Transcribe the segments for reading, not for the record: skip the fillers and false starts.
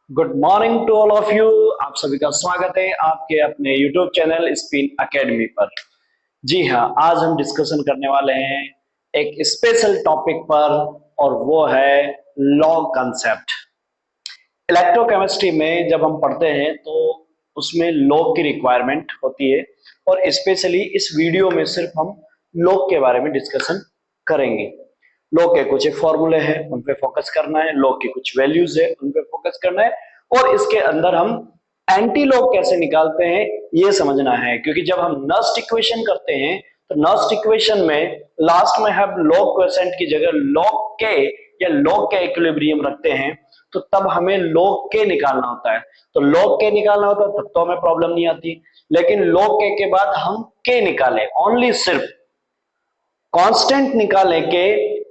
Good morning to all of you. आप सभी का स्वागत है आपके अपने यूट्यूब चैनल स्पिन एकेडमी पर। जी हाँ, आज हम डिस्कशन करने वाले हैं एक स्पेशल टॉपिक पर, और वो है लॉग कंसेप्ट। इलेक्ट्रोकेमिस्ट्री में जब हम पढ़ते हैं तो उसमें लॉग की रिक्वायरमेंट होती है, और स्पेशली इस वीडियो में सिर्फ हम लॉग के बारे में डिस्कशन करेंगे। लॉग के कुछ एक फॉर्मूले हैं, उन पे फोकस करना है। लॉग की कुछ वैल्यूज है, उन पे फोकस करना है। और इसके अंदर हम एंटी लॉग कैसे निकालते हैं ये समझना है, क्योंकि जब हम नस्ट इक्वेशन करते हैं तो नस्ट इक्वेशन में लास्ट में हम लॉग कोएफिशिएंट की जगह लॉग के या लॉग के इक्विलिब्रियम रखते हैं, तो तब हमें log k निकालना होता है। तो log k निकालना होता है तब तो हमें प्रॉब्लम नहीं आती। लेकिन log k के बाद हम k निकालें, ओनली सिर्फ कांस्टेंट निकालें k,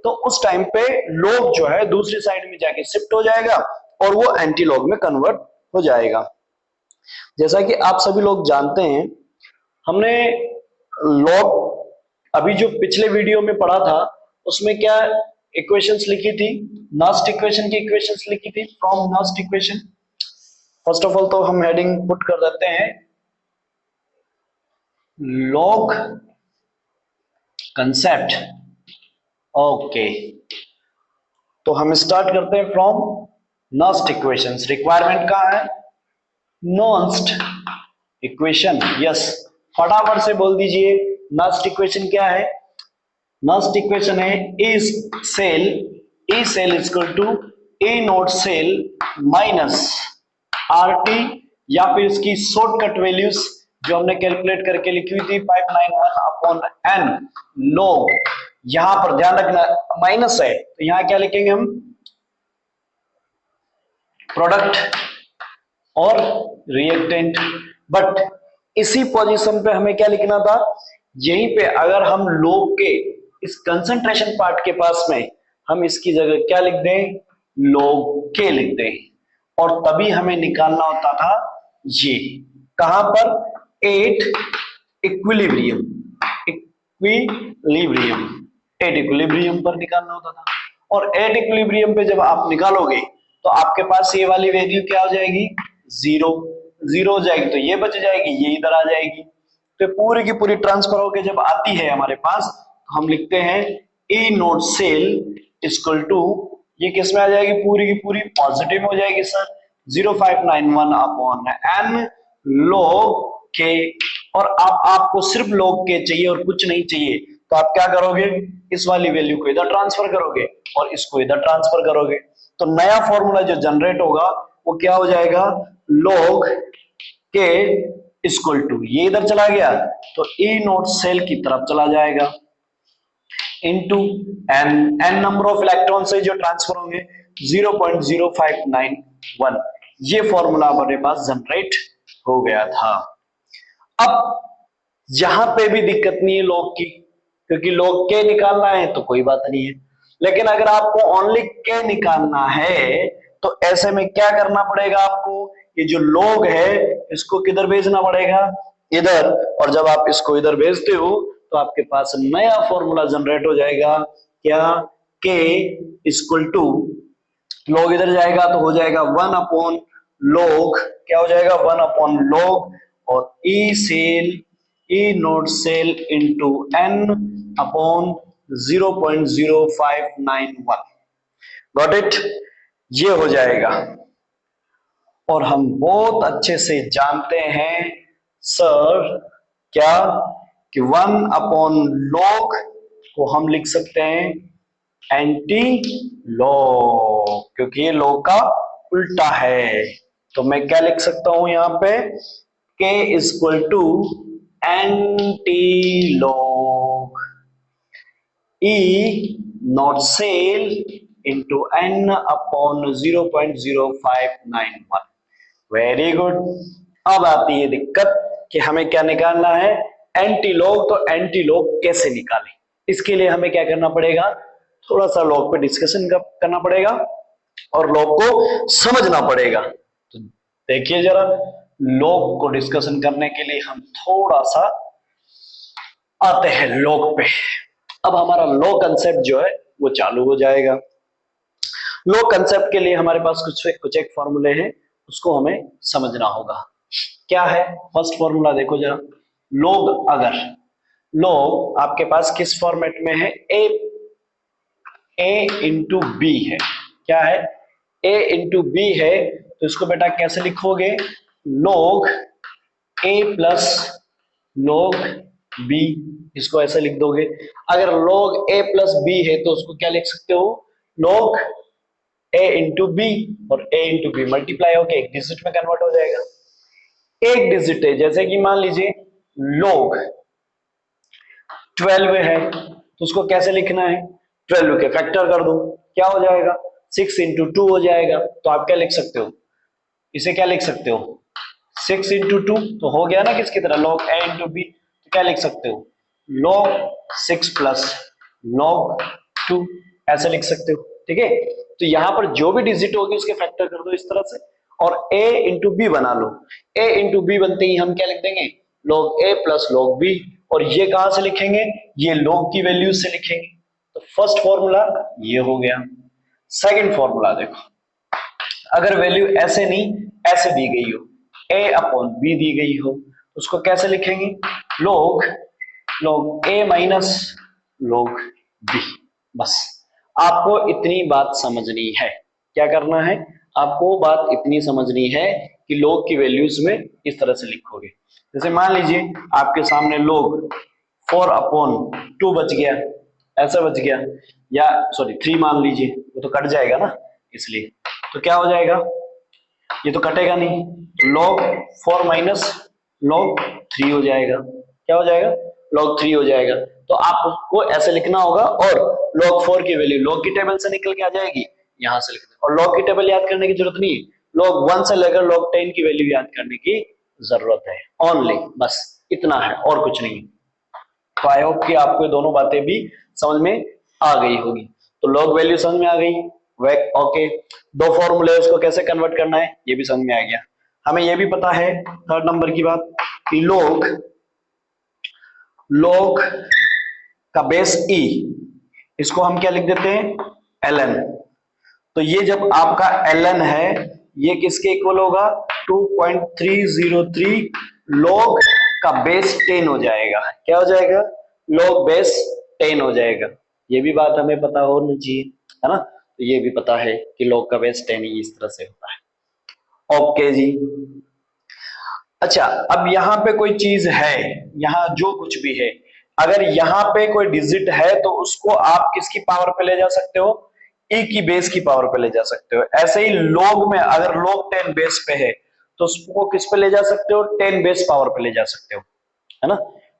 तो उस टाइम पे log जो है दूसरी साइड में जाके शिफ्ट हो जाएगा और वो एंटी log में कन्वर्ट हो जाएगा। जैसा कि आप सभी लोग जानते हैं, हमने log अभी जो पिछले वीडियो में पढ़ा था उसमें क्या इक्वेशंस लिखी थी, नस्ट इक्वेशन की इक्वेशंस लिखी थी from Nernst equation. First of all तो हम हेडिंग पुट कर देते हैं लॉग कंसेप्ट। ओके, तो हम स्टार्ट करते हैं फ्रॉम नस्ट इक्वेशंस। रिक्वायरमेंट कहां है? Nernst equation. यस, फटाफट से बोल दीजिए नस्ट इक्वेशन क्या है। नस्ट इक्वेशन है E cell equal to E naught cell minus R T, या फिर इसकी शॉर्टकट वैल्यूज जो हमने कैलकुलेट करके लिखी हुई थी 591 अपॉन एन लॉग। यहां पर ध्यान रखना माइनस है, तो यहां क्या लिखेंगे हम? प्रोडक्ट और रिएक्टेंट। बट इसी पोजीशन पे हमें क्या लिखना था? यहीं पे अगर हम लॉग के इस कंसंट्रेशन पार्ट के पास में हम इसकी जगह क्या लिख दें? लॉग के लिख दें, और तभी हमें निकालना होता था ये कहां पर? At equilibrium. Equilibrium, at equilibrium पर निकालना होता था। और एट इक्विलिब्रियम पे जब आप निकालोगे तो आपके पास ये वाली वैल्यू क्या हो जाएगी? जीरो। जीरो हो जाएगी तो ये बच जाएगी, ये इधर आ जाएगी। तो पूरी की पूरी ट्रांसफर होकर जब आती है हमारे पास, तो हम लिखते हैं ए नोट सेल इक्वल टू, ये किस में आ जाएगी? पूरी की पूरी पॉजिटिव हो जाएगी सर, 0591 अपॉन एन लॉग के। और आपको सिर्फ लॉग के चाहिए और कुछ नहीं चाहिए, तो आप क्या करोगे? इस वाली वैल्यू को इधर ट्रांसफर करोगे और इसको इधर ट्रांसफर करोगे, तो नया फॉर्मूला जो जनरेट होगा वो क्या हो जाएगा? लॉग के इक्वल टू, ये इधर चला गया तो ई नोट सेल की तरफ चला जाएगा, into n number of electron से जो ट्रांसफर होंगे 0.0591। ये फॉर्मूला हमारे पास जनरेट हो गया था। अब यहां पे भी दिक्कत नहीं है लॉग की, क्योंकि लॉग के निकालना है तो कोई बात नहीं है। लेकिन अगर आपको ओनली के निकालना है तो ऐसे में क्या करना पड़ेगा आपको? ये जो लॉग है इसको किधर भेजना पड़ेगा? इधर। और जब आप इसको इधर भेजते हो तो आपके पास नया फॉर्मूला जनरेट हो जाएगा। क्या? के इक्वल टू, लॉग इधर जाएगा तो हो जाएगा 1 अपॉन लॉग, क्या हो जाएगा? 1 अपॉन लॉग, और E cell, E naught cell into n upon 0.0591। Got it? ये हो जाएगा। और हम बहुत अच्छे से जानते हैं सर क्या, कि 1 अपॉन लॉग को हम लिख सकते हैं एंटी लॉग, क्योंकि ये लॉग का उल्टा है। तो मैं क्या लिख सकता हूं यहां पे? K equal to anti log E naught cell into n upon 0.0591। Very good. अब आती है दिक्कत कि हमें क्या निकालना है? Anti log. तो एंटी लॉग कैसे निकालें? इसके लिए हमें क्या करना पड़ेगा? थोड़ा सा लॉग पे डिस्कशन करना पड़ेगा और लॉग को समझना पड़ेगा। तो देखिए जरा, लॉग को डिस्कशन करने के लिए हम थोड़ा सा आते हैं लॉग पे। अब हमारा लॉग कंसेप्ट जो है वो चालू हो जाएगा। लॉग कंसेप्ट के लिए हमारे पास कुछ एक फॉर्मूले हैं, उसको हमें समझना होगा। क्या है फर्स्ट फॉर्मूला, देखो जरा। log अगर log आपके पास किस फॉर्मेट में है, a इंटू बी है। क्या है, a इंटू बी है, तो इसको बेटा कैसे लिखोगे, log a plus log b, इसको ऐसे लिख दोगे। अगर log a प्लस b है तो उसको क्या लिख सकते हो, log a इंटू बी, और a इंटू बी मल्टीप्लाई होकर एक डिजिट में कन्वर्ट हो जाएगा। एक डिजिट है, जैसे कि मान लीजिए log 12 है, तो उसको कैसे लिखना है, 12 के फैक्टर कर दो, क्या हो जाएगा, 6 इंटू टू हो जाएगा। तो आप क्या लिख सकते हो, इसे क्या लिख सकते हो, 6 इंटू टू, तो हो गया ना किसकी तरह, log a इंटू बी। तो क्या लिख सकते हो, log 6 प्लस log 2, ऐसे लिख सकते हो। ठीक है, तो यहां पर जो भी डिजिट होगी उसके फैक्टर कर दो इस तरह से, और a इंटू बी बना लो। a इंटू बी बनते ही हम क्या लिख देंगे, log a plus log b, और ये कहां से लिखेंगे, ये log की वैल्यू से लिखेंगे। तो फर्स्ट फॉर्मूला ये हो गया। सेकंड फॉर्मूला देखो, अगर वैल्यू ऐसे नहीं ऐसे दी गई हो, a अपॉन बी दी गई हो, उसको कैसे लिखेंगे, log a minus log b। बस आपको इतनी बात समझनी है। क्या करना है, आपको बात इतनी समझनी है कि log की वैल्यूज में इस तरह से लिखोगे। जैसे मान लीजिए आपके सामने log 4 अपॉन 2 बच गया, ऐसा बच गया, या सॉरी 3 मान लीजिए, वो तो कट जाएगा ना इसलिए, तो क्या हो जाएगा, ये तो कटेगा नहीं, तो log 4 माइनस log 3 हो जाएगा। क्या हो जाएगा, log 3 हो जाएगा। तो आपको ऐसे लिखना होगा, और log 4 की वैल्यू log की टेबल से निकल के आ जाएगी, यहां से लिख दे। और log की टेबल याद करने की जरूरत नहीं है, log 1 से लेकर log 10 की वैल्यू याद करने की जरूरत है ओनली, बस इतना है और कुछ नहीं। तो आई होप कि आपको ये दोनों बातें भी समझ में आ गई होगी। तो log वैल्यू समझ में आ गई, ओके। दो फॉर्मूले उसको कैसे कन्वर्ट करना है ये भी समझ में आ गया। हमें ये भी पता है थर्ड नंबर की बात कि log का बेस e, इसको हम क्या लिख देते हैं, ln। तो ये जब आपका ln है, ये किसके इक्वल होगा, 2.303 log का बेस 10 हो जाएगा। क्या हो जाएगा, log बेस 10 हो जाएगा। ये भी बात हमें पता होनी चाहिए, है ना। तो ये भी पता है कि log का बेस 10 ही इस तरह से होता है। ओके जी। अच्छा, अब यहाँ पे कोई चीज है, यहाँ जो कुछ भी है, अगर यहाँ पे कोई डिजिट है तो उसको आप किसकी पावर पे ले जा सकते हो, e की बेस की पावर पे ले जा सकते हो। ऐसे ही log में अगर log 10 बेस पे है तो उसको किस पे ले जा सकते हो, 10 बेस पावर पे ले जा सकते हो, है ना।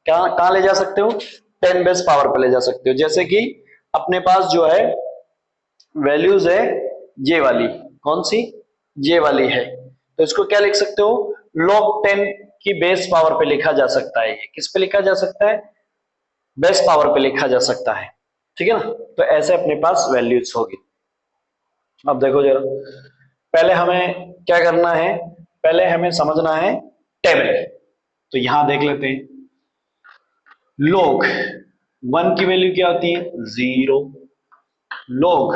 कहाँ ले जा सकते हो, 10 बेस पावर पे ले जा सकते हो। जैसे कि अपने पास जो है वैल्यूज है ये वाली, कौन सी, ये वाली है, तो इसको क्या लिख सकते हो, log 10 की बेस पावर पे लिखा जा सकता है। ये किस पे लिखा जा सकता है, बेस पावर पे लिखा जा सकता है। ठीक है ना, तो ऐसे अपने पास वैल्यूज होगी। अब देखो जरा, पहले हमें क्या करना है, पहले हमें समझना है टेबल। तो यहां देख लेते हैं, log 1 की वैल्यू क्या होती है, 0। log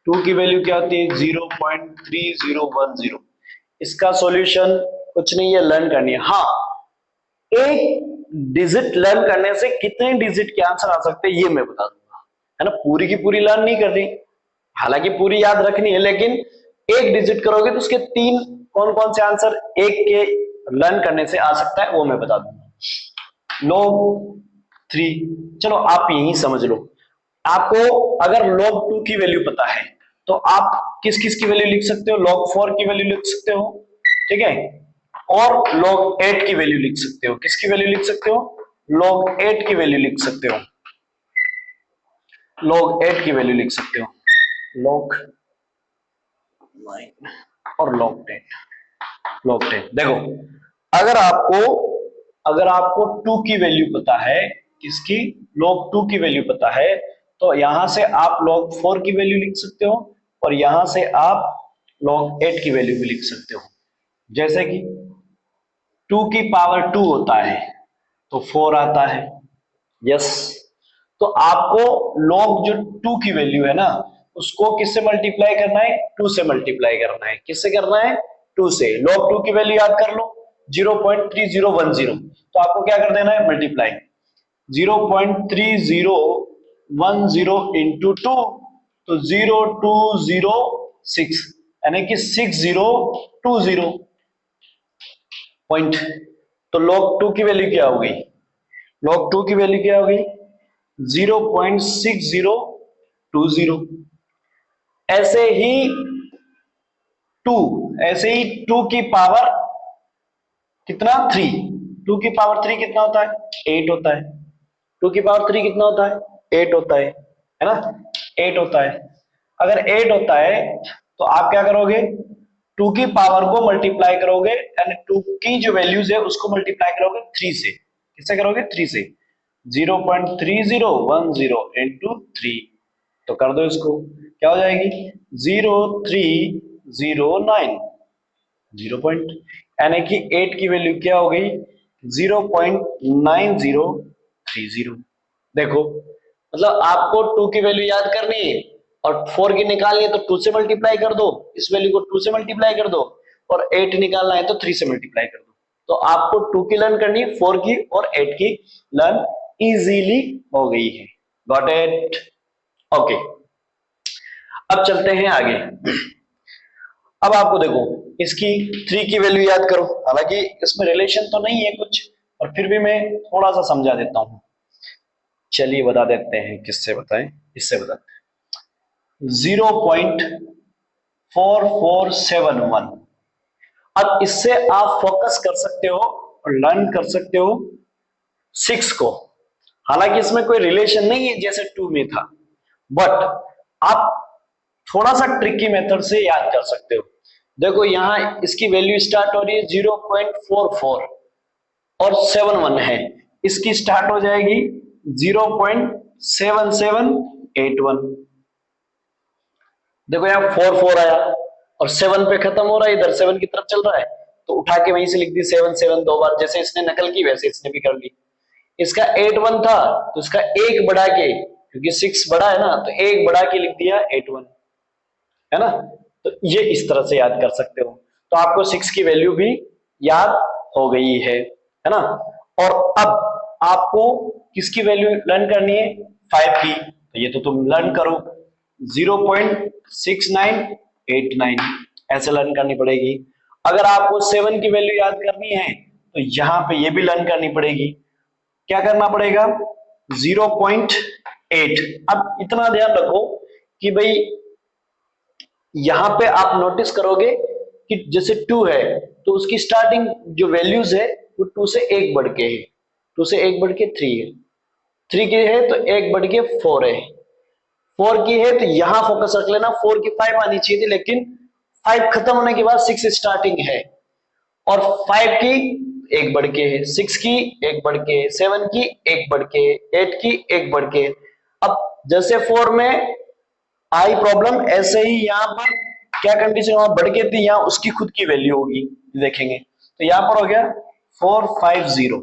2 की वैल्यू क्या होती है, 0.3010। इसका सॉल्यूशन कुछ नहीं है, लर्न करनी है। हाँ, एक डिजिट लर्न करने से कितने डिजिट के आंसर आ सकते हैं ये मैं बता दूंगा, है ना। पूरी की पूरी लर्न नहीं करनी, हालांकि पूरी याद रखनी है, लेकिन एक डिजिट करोगे तो उसके 3 कौन कौन से आंसर एक के लर्न करने से आ सकता है वो मैं बता दूंगा। log 3, चलो आप यही समझ लो। आपको अगर log 2 की वैल्यू पता है तो आप किस किस की वैल्यू लिख सकते हो, log 4 की वैल्यू लिख सकते हो, ठीक है, और log 8 की वैल्यू लिख सकते हो। किसकी वैल्यू लिख सकते हो, log 8 की वैल्यू लिख सकते हो, log 8 की वैल्यू लिख सकते हो, log 9 और log 10। log 10 देखो, अगर आपको 2 की वैल्यू पता है, किसकी, log 2 की वैल्यू पता है, तो यहां से आप log 4 की वैल्यू लिख सकते हो, और यहां से आप log 8 की वैल्यू भी लिख सकते हो। जैसे कि 2 की पावर 2 होता है तो 4 आता है, यस। तो आपको log जो 2 की वैल्यू है ना, उसको किससे मल्टीप्लाई करना है, 2 से मल्टीप्लाई करना है। किससे करना है, 2 से। log 2 की वैल्यू याद कर लो 0.3010, तो आपको क्या कर देना है, मल्टीप्लाई 0.3010 इंटू 2, तो 0206 यानी कि 6020 पॉइंट। तो log 2 की वैल्यू क्या हो गई, log 2 की वैल्यू क्या हो गई 0.6020। ऐसे ही 2, ऐसे ही 2 की पावर कितना 3, 2 की पावर 3 कितना होता है 8 होता है, 2 की पावर 3 कितना होता है 8 होता है ना, 8 होता है। अगर 8 होता है तो आप क्या करोगे, 2 की पावर को मल्टीप्लाई करोगे, यानी 2 की जो वैल्यूज है उसको मल्टीप्लाई करोगे 3 से। किससे करोगे, 3 से। 0.3010 इंटू 3, तो कर दो इसको, क्या हो जाएगी 0309, 0 पॉइंट, यानी कि 8 की वैल्यू क्या हो गई 0.9030। देखो मतलब आपको 2 की वैल्यू याद करनी है और 4 की निकालनी है तो 2 से मल्टीप्लाई कर दो, इस वैल्यू को 2 से मल्टीप्लाई कर दो, और 8 निकालना है तो 3 से मल्टीप्लाई कर दो। तो आपको 2 की लर्न करनी है, 4 की और 8 की लर्न इजीली हो गई है। Got it, okay. अब चलते हैं आगे। अब आपको देखो इसकी 3 की वैल्यू याद करो, हालांकि इसमें रिलेशन तो नहीं है कुछ, और फिर भी मैं थोड़ा सा समझा देता हूं। चलिए बता देते हैं, किससे बताएं, इससे बताते हैं। 0.4471। अब इससे आप फोकस कर सकते हो और लर्न कर सकते हो 6 को। हालांकि इसमें कोई रिलेशन नहीं है जैसे 2 में था, बट आप थोड़ा सा ट्रिकी मेथड से याद कर सकते हो। देखो यहां इसकी वैल्यू स्टार्ट हो रही है 0.44 और 71 है, इसकी स्टार्ट हो जाएगी 0.7781। देखो यहां 44 आया और 7 पे खत्म हो रहा है, इधर 7 की तरफ चल रहा है, तो उठा के वहीं से लिख दी 7 दो बार, जैसे इसने नकल की वैसे इसने भी कर ली। इसका 81 था तो इसका एक बढ़ा के, क्योंकि 6 बड़ा है ना, तो एक बढ़ा के लिख दिया 81, है ना। तो ये इस तरह से याद कर सकते हो। तो आपको 6 की वैल्यू भी याद हो गई है ना। और अब आपको किसकी वैल्यू लर्न करनी है, 5 की, तो ये तो तुम लर्न करो 0.6989 ऐसे लर्न करनी पड़ेगी। अगर आपको 7 की वैल्यू याद करनी है तो यहां पे ये भी लर्न करनी पड़ेगी। क्या करना पड़ेगा 0.8। अब इतना ध्यान रखो कि भाई यहां पे आप नोटिस करोगे कि जैसे 2 है तो उसकी स्टार्टिंग जो वैल्यूज है वो 2 से 1 बढ़ के है, 2 से 1 बढ़ के 3 है, 3 की है तो 1 बढ़ के 4 है, 4 की है तो यहां फोकस रख लेना, 4 की 5 आनी चाहिए थी, लेकिन 5 खत्म होने के बाद 6 स्टार्टिंग है, और 5 की 1 बढ़ के है, 6 की 1 बढ़ के, 7 की 1 बढ़ के, 8 की 1 बढ़ के। अब जैसे 4 में आई प्रॉब्लम, ऐसे ही यहाँ पर क्या कंडीशन वहां बढ़ के थी, यहाँ उसकी खुद की वैल्यू होगी, देखेंगे तो यहाँ पर हो गया 450,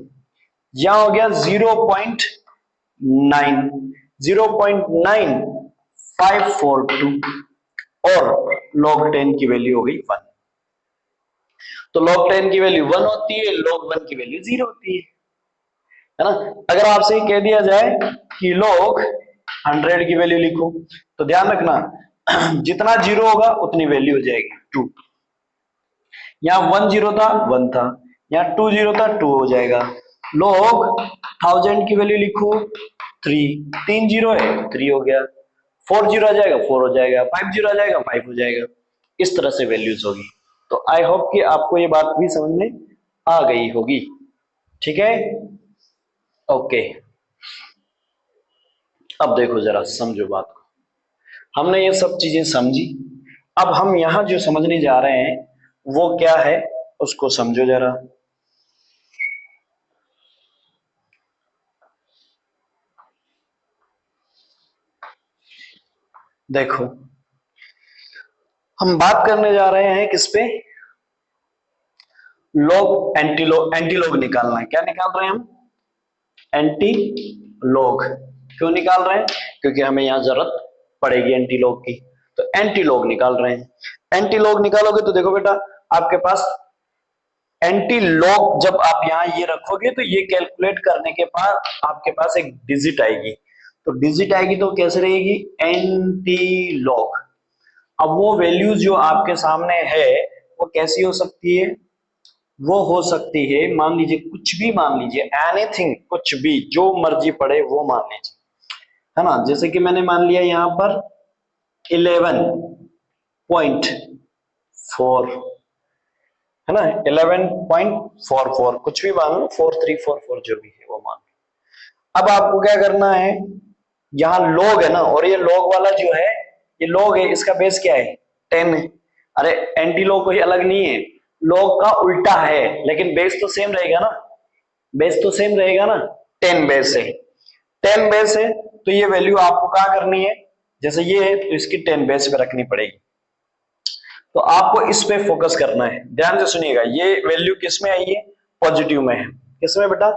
यहाँ हो गया 0.9, 0.9542, और log 10 की वैल्यू हो गई 1। तो log 10 की वैल्यू 1 होती है, log 1 की वैल्यू 0 होती है ना। अगर आपसे कह दिया जाए कि log 100 की वैल्यू लिखो, तो ध्यान रखना जितना 0 होगा उतनी वैल्यू हो जाएगी 2। यहाँ 1 0 था 1 था, यहाँ 2 0 था 2 हो जाएगा। log 1000 की वैल्यू लिखो 3, 3 0 है 3 हो गया, 4 0 आ जाएगा 4 हो जाएगा, 5 0 आ जाएगा 5 हो जाएगा। इस तरह से वैल्यूज होगी। तो आई होप कि आपको ये बात भी समझ में आ गई होगी, ठीक है, ओके। अब देखो जरा समझो बात को, हमने ये सब चीजें समझी, अब हम यहां जो समझने जा रहे हैं वो क्या है उसको समझो जरा। देखो हम बात करने जा रहे हैं किस पे, log anti log, anti log निकालना है। क्या निकाल रहे हैं हम, एंटी लॉग। क्यों निकाल रहे हैं, क्योंकि हमें यहां जरूरत पड़ेगी एंटी लॉग की, तो एंटी लॉग निकाल रहे हैं। एंटी लॉग निकालोगे तो देखो बेटा आपके पास एंटी लॉग जब आप यहाँ ये रखोगे तो ये कैलकुलेट करने के बाद आपके पास एक डिजिट आएगी, तो डिजिट आएगी तो कैसे रहेगी, एंटी लॉग। अब वो वैल्यूज जो आपके सामने है वो कैसी हो सकती है, वो हो सकती है, मान लीजिए कुछ भी, मान लीजिए एनीथिंग, कुछ भी जो मर्जी पड़े वो मान लीजिए, है ना। जैसे कि मैंने मान लिया यहाँ पर 11.4, है ना, 11.44, कुछ भी मान लो, 4344 जो भी है वो मान लो। अब आपको क्या करना है, यहाँ लॉग है ना, और ये लॉग वाला जो है, ये लॉग है, इसका बेस क्या है, 10 है। अरे एंटी लॉग कोई अलग नहीं है, लॉग का उल्टा है, लेकिन बेस तो सेम रहेगा ना, बेस तो सेम रहेगा ना, 10 बेस है, 10 बेस है, तो ये वैल्यू आपको क्या करनी है, जैसे ये है तो इसकी 10 बेस पे रखनी पड़ेगी। तो आपको इस पे फोकस करना है, ध्यान से सुनिएगा। ये वैल्यू किस में आई है, पॉजिटिव में है, किसमें बेटा,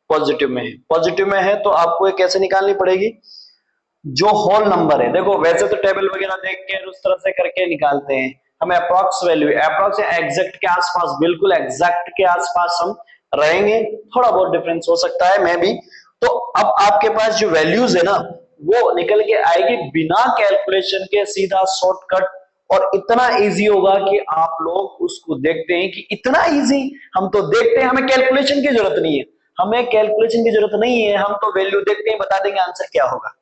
पॉजिटिव में है। पॉजिटिव में है तो आपको ये कैसे निकालनी पड़ेगी, जो होल नंबर है, देखो वैसे तो टेबल वगैरह देख के उस तरह से करके निकालते हैं, हमें अप्रॉक्स वैल्यू, अप्रॉक्स एग्जैक्ट के आसपास, बिल्कुल एग्जैक्ट के आसपास हम रहेंगे, थोड़ा बहुत डिफरेंस हो सकता है मैं भी। तो अब आपके पास जो वैल्यूज है ना वो निकल के आएगी बिना कैलकुलेशन के, सीधा शॉर्टकट, और इतना इजी होगा कि आप लोग उसको देखते हैं कि इतना इजी, हम तो देखते हैं, हमें कैलकुलेशन की जरूरत नहीं है, हमें कैलकुलेशन की जरूरत नहीं है, हम तो वैल्यू देखते हैं, बता देंगे आंसर क्या होगा।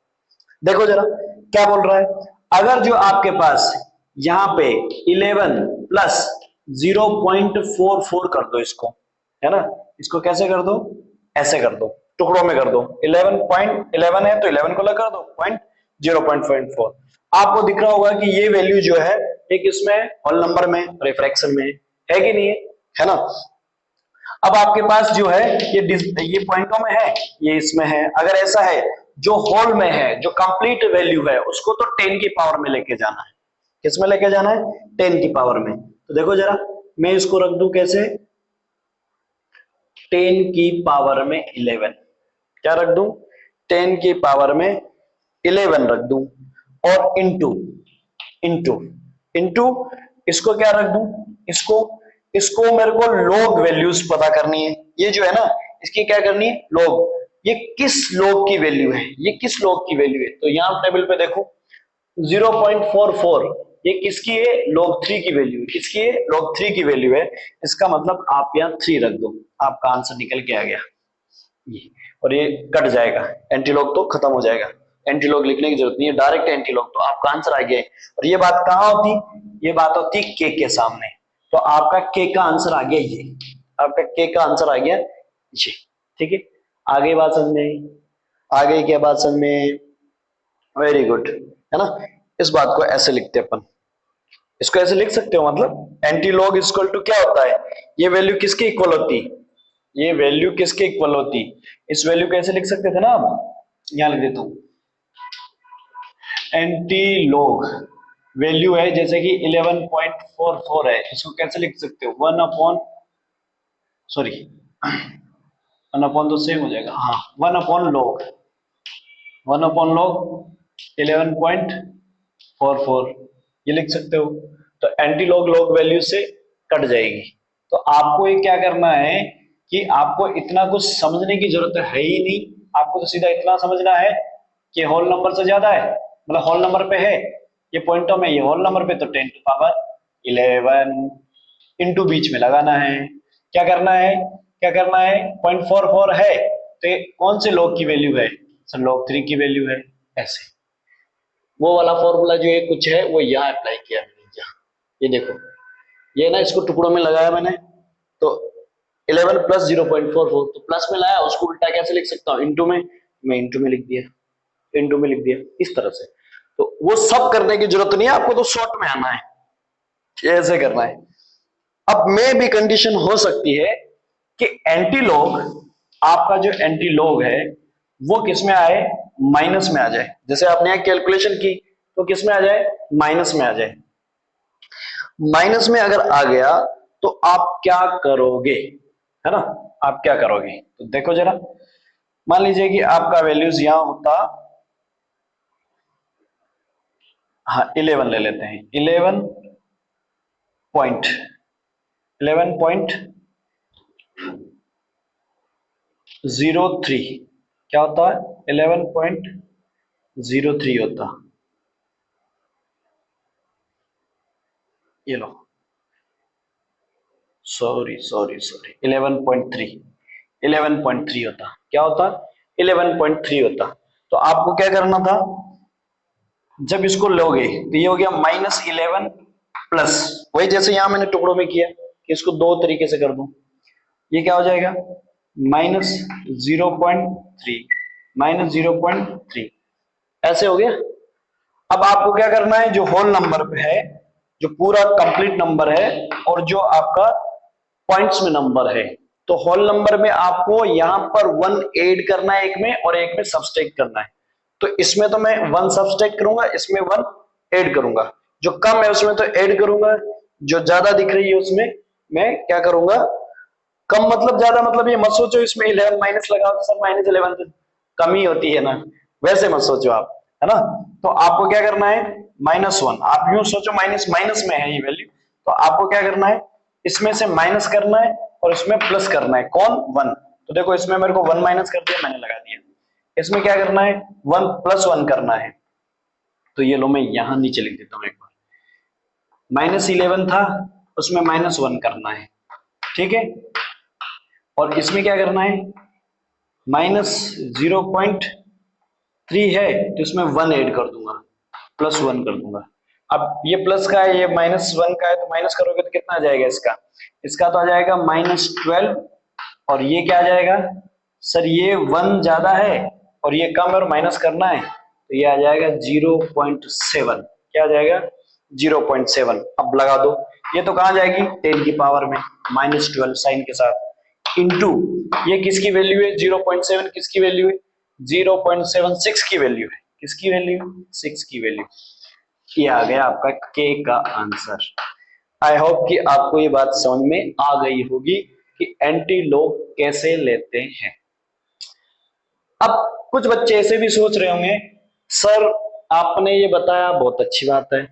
देखो जरा क्या बोल रहा है, अगर जो आपके पास यहाँ पे 11 प्लस 0.44 कर दो इसको, है ना, इसको कैसे कर दो, ऐसे कर दो, टुकड़ों में कर दो, 11.11 है तो 11 को लगा कर दो, पॉइंट 0.4, आपको दिख रहा होगा कि ये वैल्यू जो है एक इसमें होल नंबर में और फ्रैक्शन में है कि नहीं है ना। अब आपके पास जो है ये पॉइंटों में है, ये इसमें है, अगर ऐसा है जो होल में है, जो कंप्लीट वैल्यू है, उसको तो 10 की पावर में लेके जाना है, किस में लेके जाना है, 10 की पावर में। तो देखो जरा मैं इसको रख दूं कैसे, 10 की पावर में 11, क्या रख दूं, 10 की पावर में 11 रख दूं, और इंटू इंटू इंटू इसको क्या रख दूं, इसको इसको मेरे को लॉग वैल्यूज पता करनी है, ये जो है ना इसकी क्या करनी है, लॉग, ये किस लॉग की वैल्यू है, ये किस लॉग की वैल्यू है, तो यहां टेबल पे देखो 0.44, ये किसकी है, log 3 की वैल्यू है, किसकी है, log 3 की वैल्यू है, इसका मतलब आप यहाँ 3 रख दो, आपका आंसर निकल के आ गया ये, और ये कट जाएगा, एंटी लॉग तो खत्म हो जाएगा, एंटी लॉग लिखने की जरूरत नहीं है, डायरेक्ट एंटी लॉग, तो आपका आंसर आ गया है। और ये बात कहाँ होती, ये बात होती के सामने, तो आपका के का आंसर आ गया ये, आपका के का आंसर आ गया ये, ठीक है। आगे बात समझ में आई, आगे क्या बात समझ में, वेरी गुड, है ना। इस बात को ऐसे लिखते अपन, इसको ऐसे लिख सकते हो, मतलब एंटी लॉग इक्वल टू क्या होता है, ये वैल्यू किसके इक्वल होती, ये वैल्यू किसके इक्वल होती, इस वैल्यू को ऐसे लिख सकते थे ना, अब यहां लिख देता हूं, एंटी लॉग वैल्यू है जैसे कि 11.44 है, इसको कैसे लिख सकते हो, 1 अपॉन, सॉरी 1 अपॉन तो सेम हो जाएगा, हाँ 1 अपॉन लॉग, 1 अपॉन लॉग 11.44 ये लिख सकते हो, तो एंटी लॉग लॉग वैल्यू से कट जाएगी। तो आपको ये क्या करना है कि आपको इतना कुछ समझने की जरूरत है ही नहीं, आपको तो सीधा इतना समझना है कि होल नंबर से ज्यादा है, मतलब होल नंबर पे है, ये पॉइंटों में, ये होल नंबर पे, तो 10 टू पावर 11 इंटू बीच में लगाना है, क्या करना है, क्या करना है, 0.44 है तो ये कौन से लॉग की वैल्यू है, सर log 3 की वैल्यू है, ऐसे वो वाला फॉर्मूला जो है कुछ है वो यहाँ अप्लाई किया मैंने, यहाँ ये देखो, ये ना इसको टुकड़ों में लगाया मैंने, तो 11 प्लस 0.44, तो प्लस में लाया, उसको उल्टा कैसे लिख सकता हूँ, इंटू में, मैं इंटू में लिख दिया, इंटू में लिख दिया, इस तरह से। तो वो सब करने की जरूरत नहीं है आपको, तो शॉर्ट में आना है, ऐसे करना है। अब में भी कंडीशन हो सकती है कि एंटी लॉग, आपका जो एंटी लॉग है वो किस में आए, माइनस में आ जाए, जैसे आपने यहां कैलकुलेशन की तो किस में आ जाए, माइनस में आ जाए, माइनस में अगर आ गया तो आप क्या करोगे, है ना, आप क्या करोगे, तो देखो जरा, मान लीजिए कि आपका वैल्यूज यहां होता, हाँ 11 ले लेते हैं, 11 पॉइंट 11.03 क्या होता है? 11.03 होता। ये लो, सॉरी सॉरी सॉरी, 11.3 होता। क्या होता? 11.3 होता। तो आपको क्या करना था, जब इसको लोगे तो ये हो गया -11 प्लस, वही जैसे यहां मैंने टुकड़ों में किया कि इसको दो तरीके से कर दूं, ये क्या हो जाएगा -0.3, -0.3, ऐसे हो गया। अब आपको क्या करना है, जो होल नंबर पे है, जो पूरा कंप्लीट नंबर है और जो आपका पॉइंट्स में नंबर है, तो होल नंबर में आपको यहां पर 1 ऐड करना है एक में और एक में सब्सट्रैक्ट करना है। तो इसमें तो मैं 1 सब्सट्रैक्ट करूंगा, इसमें 1 ऐड करूंगा। जो कम है उसमें तो ऐड करूंगा, जो ज्यादा दिख रही है उसमें मैं क्या करूंगा, कम मतलब ज्यादा, मतलब ये मत सोचो इसमें 11 माइनस लगाओ तो सर -11 तो कम ही होती है ना, वैसे मत सोचो आप, है ना। तो आपको क्या करना है, -1, आप यूं सोचो माइनस माइनस में है ये वैल्यू, तो आपको क्या करना है, इसमें से माइनस करना है और इसमें प्लस करना है, कौन 1। तो देखो इसमें मेरे को 1 माइनस कर दिया, मैंने लगा दिया। इसमें क्या करना है, 1 + 1 करना है। तो ये लो मैं यहां नीचे लिख देता हूं एक बार, -11 था उसमें -1 करना है, ठीक है। और इसमें क्या करना है, -0.3 है तो इसमें 1 ऐड कर दूंगा, +1 कर दूंगा। अब ये प्लस का है, ये -1 का है, तो माइनस करोगे तो कितना आ जाएगा इसका, इसका तो आ जाएगा -12। और ये क्या आ जाएगा, सर ये 1 ज्यादा है और ये कम है और माइनस करना है, तो ये आ जाएगा 0.7। क्या आ जाएगा, 0.7। अब लगा दो, ये तो कहां जाएगी, 10 की पावर में, -12 साइन के साथ, इंटू ये किसकी वैल्यू है, 0.7 किसकी वैल्यू है, 0.76 की वैल्यू है, किसकी वैल्यू, 6 की वैल्यू। ये आ गया आपका के का आंसर। आई होप कि आपको ये बात समझ में आ गई होगी कि एंटी लॉग कैसे लेते हैं। अब कुछ बच्चे ऐसे भी सोच रहे होंगे, सर आपने ये बताया बहुत अच्छी बात है,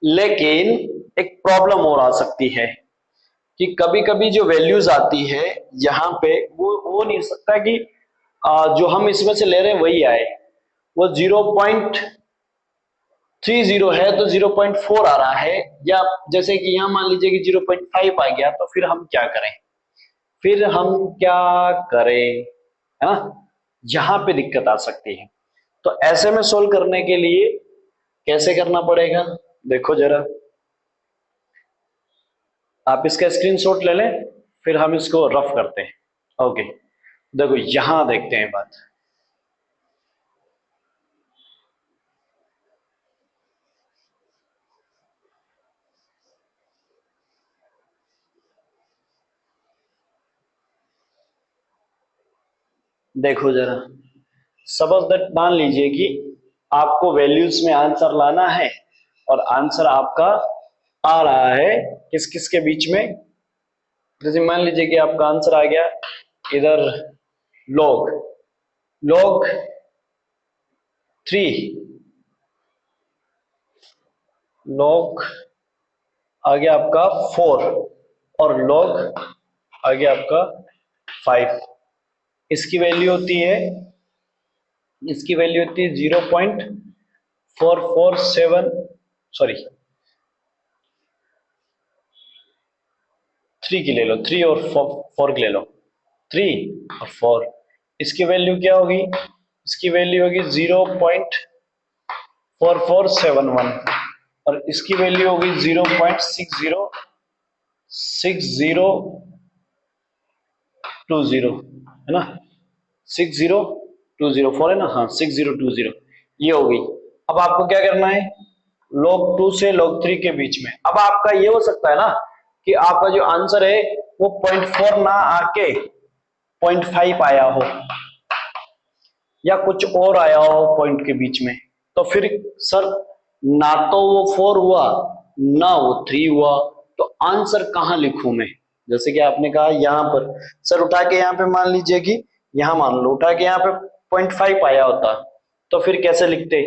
लेकिन एक प्रॉब्लम और आ सकती है कि कभी कभी जो वैल्यूज आती है यहाँ पे वो नहीं हो सकता कि जो हम इसमें से ले रहे हैं वही आए, वो 0.30 है तो 0.4 आ रहा है, या जैसे कि यहाँ मान लीजिए कि 0.5 आ गया, तो फिर हम क्या करें, फिर हम क्या करें, है ना, यहां पे दिक्कत आ सकती है। तो ऐसे में सोल्व करने के लिए कैसे करना पड़ेगा, देखो जरा, आप इसका स्क्रीनशॉट ले लें, फिर हम इसको रफ करते हैं। ओके, देखो यहां देखते हैं बात, देखो जरा, सपोज दैट मान लीजिए कि आपको वैल्यूज में आंसर लाना है और आंसर आपका आ रहा है किस किस के बीच में, जैसे मान लीजिए कि आपका आंसर आ गया इधर log log 3, log आ गया आपका 4 और log आ गया आपका 5। इसकी वैल्यू होती है, इसकी वैल्यू होती है 0.447, सॉरी 3 की ले लो, 3 और 4 की ले लो, 3 और 4। इसकी वैल्यू क्या होगी, इसकी वैल्यू होगी 0.4471 और इसकी वैल्यू होगी 0.6020, है ना, 6020, 4 है ना, हाँ 6020 ये होगी। अब आपको क्या करना है, log 2 से log 3 के बीच में। अब आपका ये हो सकता है ना कि आपका जो आंसर है वो 0.4 ना आके 0.5 आया हो या कुछ और आया हो पॉइंट के बीच में, तो फिर सर ना तो वो 4 हुआ ना वो 3 हुआ, तो आंसर कहां लिखूं मैं, जैसे कि आपने कहा यहां पर, सर उठा के यहां पे मान लीजिए कि यहां मान लो उठा के यहां पे 0.5 आया होता, तो फिर कैसे लिखते,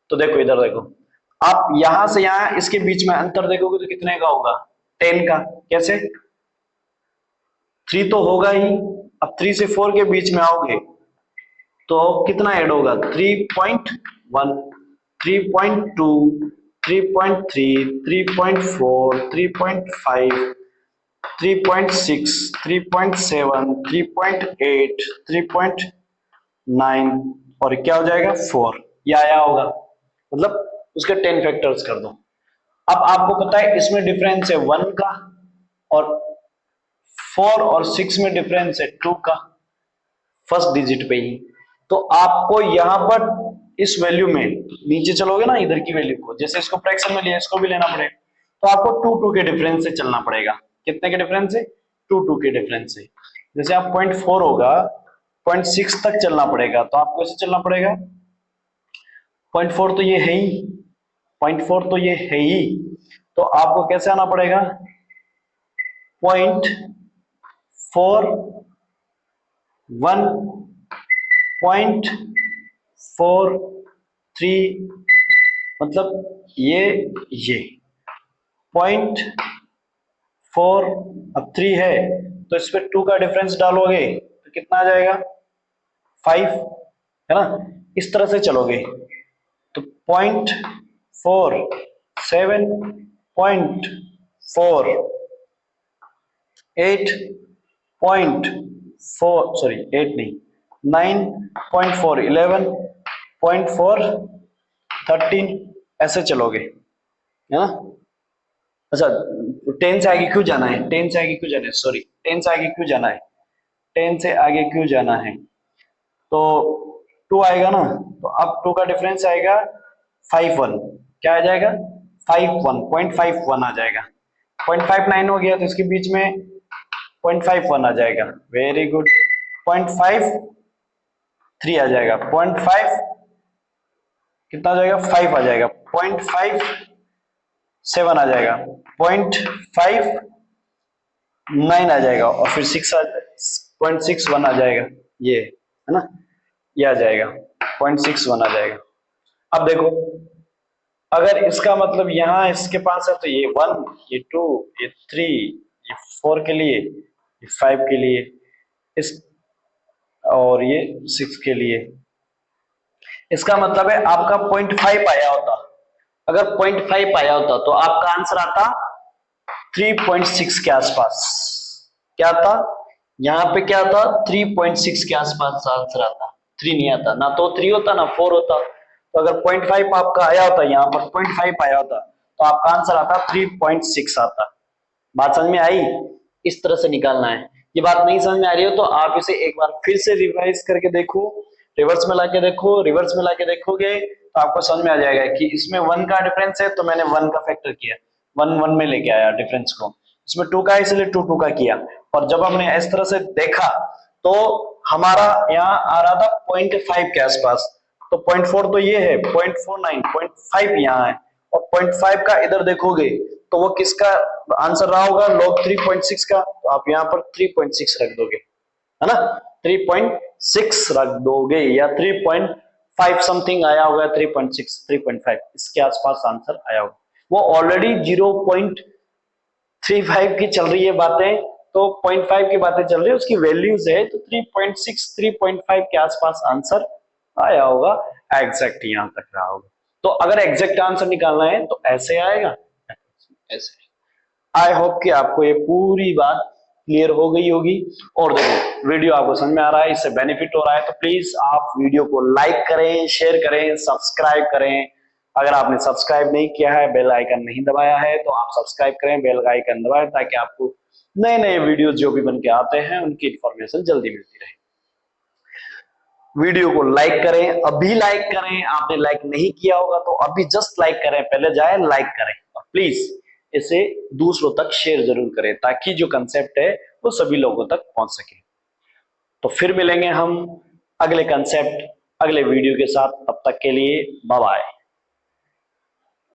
तो देखो इधर देखो, आप यहां से यहां इसके बीच में अंतर देखोगे तो कितने का होगा, 10 का। कैसे? 3 तो होगा ही, अब 3 से 4 के बीच में आओगे तो कितना ऐड होगा? 3.1, 3.2, 3.3, 3.4, 3.5, 3.6, 3.7, 3.8, 3.9 और क्या हो जाएगा? 4। ये आया होगा, मतलब उसके 10 फैक्टर्स कर दो। अब आपको पता है इसमें डिफरेंस है 1 का, और 4 और 6 में डिफरेंस है 2 का, फर्स्ट डिजिट पे ही। तो आपको यहां पर इस वैल्यू में नीचे चलोगे ना, इधर की वैल्यू को, जैसे इसको फ्रैक्शन में लिया, इसको भी लेना पड़ेगा, तो आपको 2 के डिफरेंस से चलना पड़ेगा। कितने के डिफरेंस से? 2 के डिफरेंस से। जैसे आप 0.4 होगा, 0.6 तक चलना पड़ेगा, तो आपको ऐसे चलना पड़ेगा। 0.4 तो ये है ही, 0.4 तो ये है ही, तो आपको कैसे आना पड़ेगा? 0.4, 1, 0.43, मतलब ये 0.4, अब 3 है तो इस पे 2 का डिफरेंस डालोगे तो कितना आ जाएगा? 5, है ना? इस तरह से चलोगे तो 0.4, 7.4, 8.4, सॉरी 8 नहीं, 9.4, 11.4, 13, ऐसे चलोगे, है ना? अच्छा, 10 से आगे क्यों जाना है? 10 से आगे क्यों जाना है? सॉरी, 10 से आगे क्यों जाना है? 10 से आगे क्यों जाना है? तो 2 आएगा ना, तो अब 2 का डिफरेंस आएगा 5.1। क्या आ जाएगा? 5.1, 0.51 आ जाएगा। 0.59 हो गया तो इसके बीच में 0.51 आ जाएगा। Very good. 0.53 आ जाएगा। 0.5 कितना आ जाएगा? 5 आ जाएगा। 0.57 आ जाएगा। 0.59 आ जाएगा और फिर 0.61 आ जाएगा। ये है ना, ये आ जाएगा 0.61 आ जाएगा। अब देखो, अगर इसका मतलब यहाँ इसके पास है तो ये 1, ये 2, ये 3, ये 4 के लिए, ये 5 के लिए, इस और ये 6 के लिए। इसका मतलब है आपका 0.5 आया होता, अगर 0.5 आया होता तो आपका आंसर आता 3.6 के आसपास। क्या था यहाँ पे? क्या था? 3.6 के आसपास आंसर आता। 3 नहीं आता, ना तो 3 होता ना 4 होता। तो अगर 0.5 आपका आया होता, यहाँ पर 0.5 आया होता तो आपका आंसर आता 3.6 आता। बात समझ में आई? इस तरह से निकालना है। ये बात नहीं समझ में आ रही हो तो आप इसे एक बार फिर से रिवाइज करके देखो, रिवर्स में लाके देखो, रिवर्स में लाके देखोगे तो आपको समझ में आ जाएगा कि इसमें 1 का डिफरेंस है तो मैंने 1 का फैक्टर किया, 1 1 में लेके आया डिफरेंस को। इसमें 2 का है इसलिए 2 2 का किया। और जब हमने इस तरह से देखा तो हमारा यहाँ आ रहा था 0.5 के आसपास, तो 0.4 तो ये है, 0.49, 0.5 यहाँ है, और 0.5 का इधर देखोगे तो वो किसका आंसर रहा होगा? log 3.6 का। तो आप यहाँ पर 3.6 रख दोगे, है ना? 3.6 रख दोगे, या 3.5 समथिंग आया होगा, 3.6, 3.5 इसके आसपास आंसर आया होगा। वो ऑलरेडी 0.35 की चल रही है बातें, तो 0.5 की बातें चल रही है, उसकी वैल्यूज है, तो 3.6, 3.5 के आसपास आंसर आया होगा। एग्जैक्ट यहां तक रहा होगा। तो अगर एग्जैक्ट आंसर निकालना है तो ऐसे आएगा, ऐसे। आई होप कि आपको ये पूरी बात क्लियर हो गई होगी। और देखो, वीडियो आपको समझ में आ रहा है, इससे बेनिफिट हो रहा है, तो प्लीज आप वीडियो को लाइक करें, शेयर करें, सब्सक्राइब करें। अगर आपने सब्सक्राइब नहीं किया है, बेल आइकन नहीं दबाया है, तो आप सब्सक्राइब करें, बेल आइकन दबाएं, ताकि आपको नए नए वीडियो जो भी बन के आते हैं उनकी इंफॉर्मेशन जल्दी मिलती रहे। वीडियो को लाइक करें, अभी लाइक करें। आपने लाइक नहीं किया होगा तो अभी जस्ट लाइक करें, पहले जाए लाइक करें, और प्लीज इसे दूसरों तक शेयर जरूर करें, ताकि जो कंसेप्ट है वो सभी लोगों तक पहुंच सके। तो फिर मिलेंगे हम अगले कंसेप्ट, अगले वीडियो के साथ। तब तक के लिए बाय बाय।